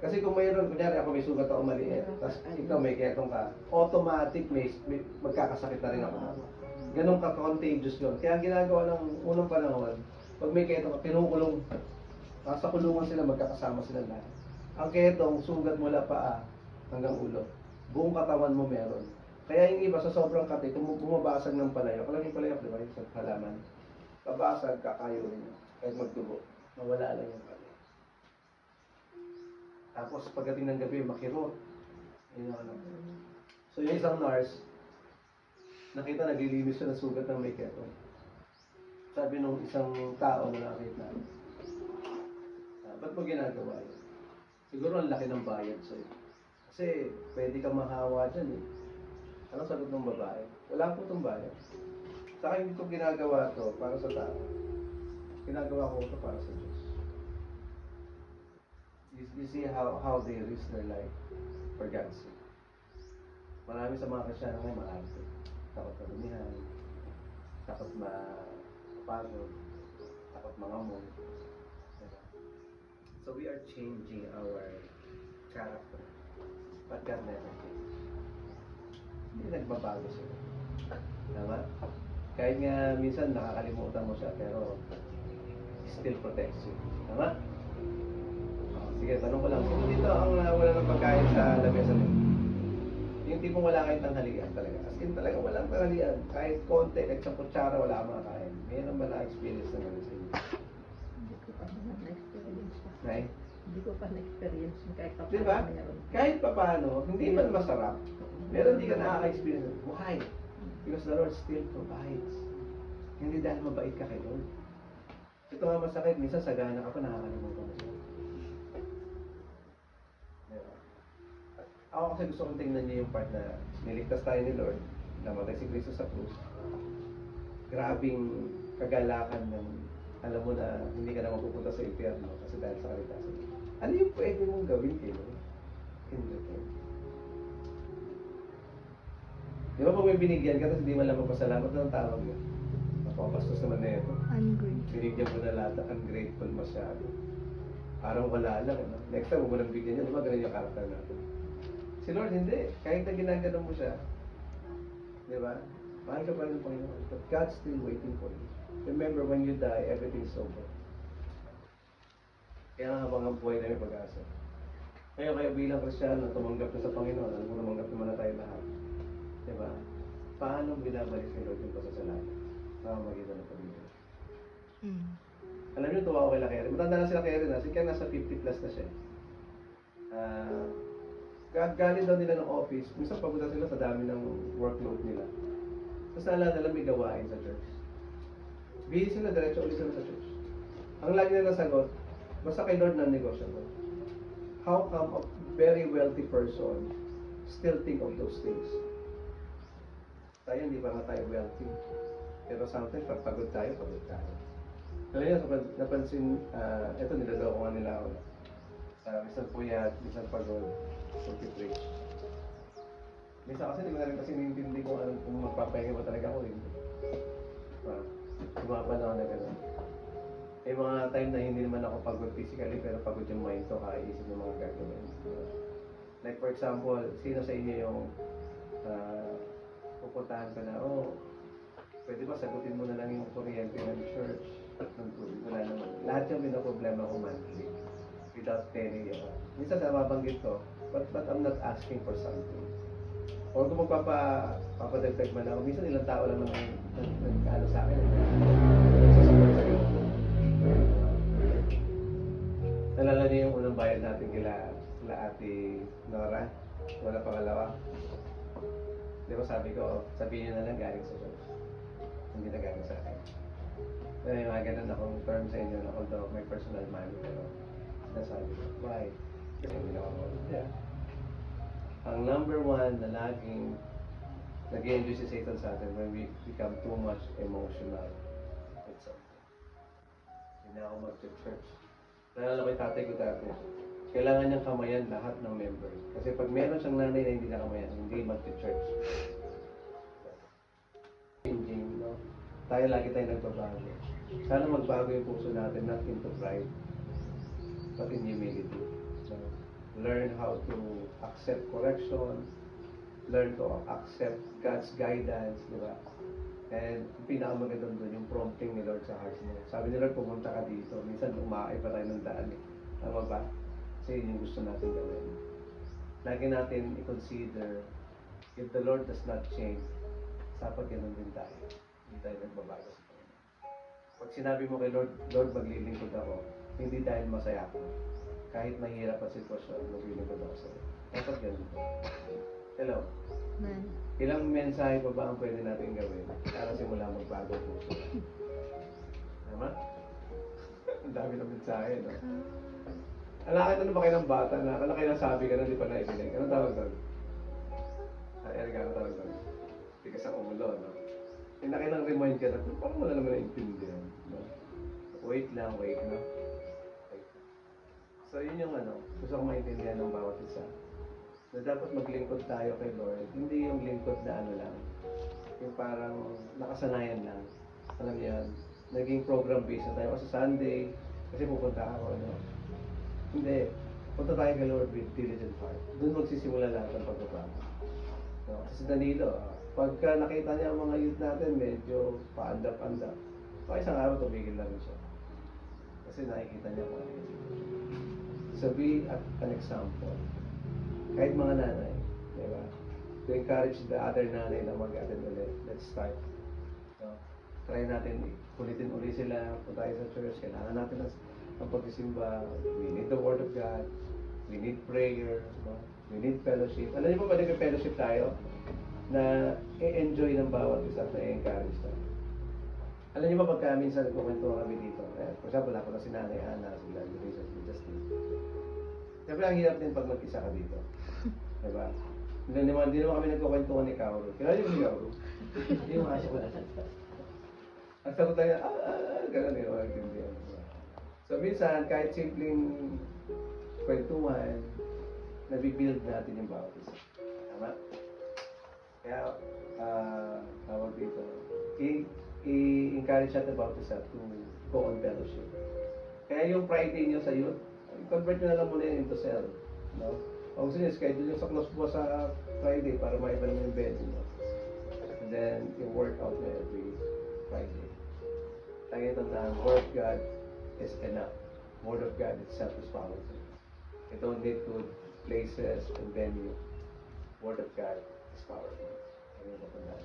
Kasi kung mayroon, kunyari ako may sugat ako maliit, tapos ikaw may ketong ka, automatic may magkakasakit na rin ako. Ganun ka-contagious yun. Kaya ang ginagawa ng unang panahon, pag may ketong ka, kinukulong. Sa kulungan sila, magkakasama sila lahat. Ang ketong, sugat mula paa hanggang ulo. Buong katawan mo meron. Kaya yung iba, sa sobrang kati, kung bumabasag ng palayok, alam yung palayok, di ba? Yung sa halaman. Babasag, kakayo rin yun. Kahit magdugo, mawala lang yung kati. Tapos pagdating ng gabi, makirot. Yun ang ano. So yung isang nurse, nakita naglilinis siya ng sugat ng may ketong. Sabi nung isang tao na nakita, ba't mo ginagawa yun? Siguro ang laki ng bayad sa'yo. Kasi pwede kang mahawa dyan eh. Anong sagot ng babae? Wala po itong bayad. Saka hindi ko ginagawa to para sa tao. Ginagawa ko ito para sa Diyos. You see how they risk their life for God's sake. Marami sa mga Kristyano ngayon maarte. Takot madumihan, takot mapagod, takot mangamon. So we are changing our character. But God never changes. Hindi nagbabago sila. Tama? Kahit nga minsan nakakalimutan mo siya, pero still protects you. Tama? Sige, tanong ko lang. Sino dito ang wala ng pagkain sa lamesa nito? Yung tipong wala kayong tanghalian talaga. As in talaga walang tanghalian. Kahit konti, kahit sa kutsara, wala kang makakain. Mayroon ba na-experience na gano'n sa inyo? Hindi ko pa na-experience pa. Nay? Hindi ko pa na-experience kahit pa Diba? Kahit pa paano, hindi man masarap. Meron hindi ka nakaka-experience. Why? Because the Lord still provides. Hindi dahil mabait ka kay Lord. Ito nga masakit. Minsan sagana ka pa, nakakalimutan mo siya. Ako kasi gusto kong tingnan niyo yung part na niligtas tayo ni Lord, namatay si Cristo sa krus. Grabing kagalakan ng alam mo na hindi ka na mapupunta sa impyerno kasi dahil sa kaligtasan. Ano yung pwede mong gawin kay Lord? Hindi ko. Di ba pag may binigyan ka tapos hindi man lang magpasalamat, ng tawag yun? Napapastos naman na ito. Ungrateful. Binigyan mo na lahat, ungrateful masyado. Parang wala lang. Ano? Next time, huwag mo nang bigyan niya. Di ba ganun yung karakter natin? Si Lord, hindi. Kahit na ginagano mo siya, di ba? Mahal ka pa rin ng Panginoon. But God's still waiting for you. Remember, when you die, everything's over. Kaya habang ang buhay na may pag-asa. Ngayon, kayo bilang Kristyano, tumanggap na sa Panginoon, alam mo tumanggap naman na tayo lahat. Di ba? Paano binabalik ni Lord yung pasasalamat? Nakamagitan ng pamilya. Alam niyo, tuwa ko kay Lakeri. Matanda na sila Lakeri na. Sige, nasa 50 plus na siya. Galing daw nila ng office, minsan papunta sila sa dami ng workload nila. Tapos naalala may gawain sa church. Busy sila, diretso ulit sila sa church. Ang lagi nila sagot, basta kay Lord ng negosyo mo. How come a very wealthy person still think of those things? Tayo, hindi pa nga tayo wealthy. Pero sometimes, pag pagod tayo. Kaya niya, napansin, ito nilagawa ko nga nila ako. Minsan puyat, minsan pagod. Pag-preach. Minsan kasi hindi ko na rin kasi nintindi kung magpapahinga ba talaga ako rin. Tumapanahon na gano'n. May mga time na hindi naman ako pagod physically pero pagod yung mind ko kakaisip ng mga gagawin. Like for example, sino sa inyo yung pupuntahan ka na, pwede ba sagutin mo na lang yung kuryente ng church? Wala naman. Lahat yung problema ko monthly without telling you. Minsan nababanggit ko, but I'm not asking for something. Or kung magpapadagdag man ako, minsan ilang tao lang naman nag-ano sa akin. Nagsusupport sa iyo. Nalala niyo yung unang bayad natin kila Ate Nora? Wala pangalawa. Di ba sabi ko, sabihin niyo na lang galing sa Diyos. Hindi na galing sa akin. May mga ganun akong term sa inyo na although may personal money, pero nasabi ko, why? Kasi hindi na ako. Yeah. Ang number one na laging nag-enjoy si Satan sa atin when we become too much emotional with something. Hindi na ako mag-church. Nalala ko yung tatay ko dati. Kailangan niyang kamayan lahat ng members. Kasi pag meron siyang nanay na hindi na kamayan, hindi mag-church. Changing, no? Tayo lagi tayo nagbabago. Sana magbago yung puso natin, not into pride, but in humility. So, learn how to accept correction, learn to accept God's guidance, di ba? And yung pinakamagandang doon, yung prompting ni Lord sa heart mo. Sabi ni Lord, pumunta ka dito. Minsan umakay pa tayo ng daan eh. Tama ba? Kasi yun yung gusto natin gawin. Lagi natin i-consider, if the Lord does not change, dapat ganun din tayo. Hindi tayo nagbabago sa Panginoon. Pag sinabi mo kay Lord, Lord, maglilingkod ako, hindi dahil masaya ako. Kahit mahirap ang sitwasyon, maglilingkod ako sa'yo. Dapat ganun. Hello? Man. Ilang mensahe pa ba ang pwede natin gawin para simula magbago ang puso? Tama? Ang dami ng mensahe, no? Alakit, ano ba kayo ng bata na, ano kayo nasabi ka na, di pa naibinig? Anong tawag doon? Erga, ano tawag doon? Tigas ang umulo, no? Yung nakilang remind ka na, parang wala naman naintindihan, no? Wait lang, wait, no? Wait. So, yun yung ano, gusto ko maintindihan ng bawat isa. Na dapat maglingkod tayo kay Lord, hindi yung lingkod na ano lang, yung parang nakasanayan lang. Alam niyo yan, naging program-based na tayo. Kasi Sunday, kasi pupunta ako, ano. Hindi, punta tayo kay Lord with diligent heart. Doon magsisimula lahat ng pagbabago. No? Kasi Danilo, pagka nakita niya ang mga youth natin, medyo paandap-andap. Pa isang araw, tumigil na rin siya. Kasi nakikita niya kung ano yun. So be an example. Kahit mga nanay, di ba? To encourage the other nanay na mag-attend ulit. Let's start. So, try natin, kulitin ulit sila, punta tayo sa church, kailangan natin ang pagsisimba. We need the Word of God. We need prayer. No? We need fellowship. Alam niyo po ba nag-fellowship tayo? Na i-enjoy ng bawat isa at na-encourage tayo. Alam niyo ba pagka minsan nagkukwento kami dito? For example, ako na si Nanay Ana, si Lando Rizal, si Justin. Siyempre, ang hirap din pag mag-isa ka dito. Diba? Hindi naman kami nagkukwentuhan ni Kauro. Kilala niyo si Kauro? Hindi yung aso ko na. Ang sagot tayo, gano'n yun, walang tindihan. So, minsan, kahit simpleng kwentuhan, nabibuild natin yung bawat isa. Tama? Kaya, tawag dito, i-encourage natin bawat isa to go on fellowship. Kaya yung Friday niyo sa youth, convert nyo na lang muna yun into cell. No? O gusto nyo, schedule nyo sa close po sa Friday para maiba naman yung bed nyo. And then, yung workout nyo every Friday. Lagi tandaan, Word of God is enough. Word of God itself is powerful. You don't need good places and venue. Word of God is powerful. Ano yung tandaan?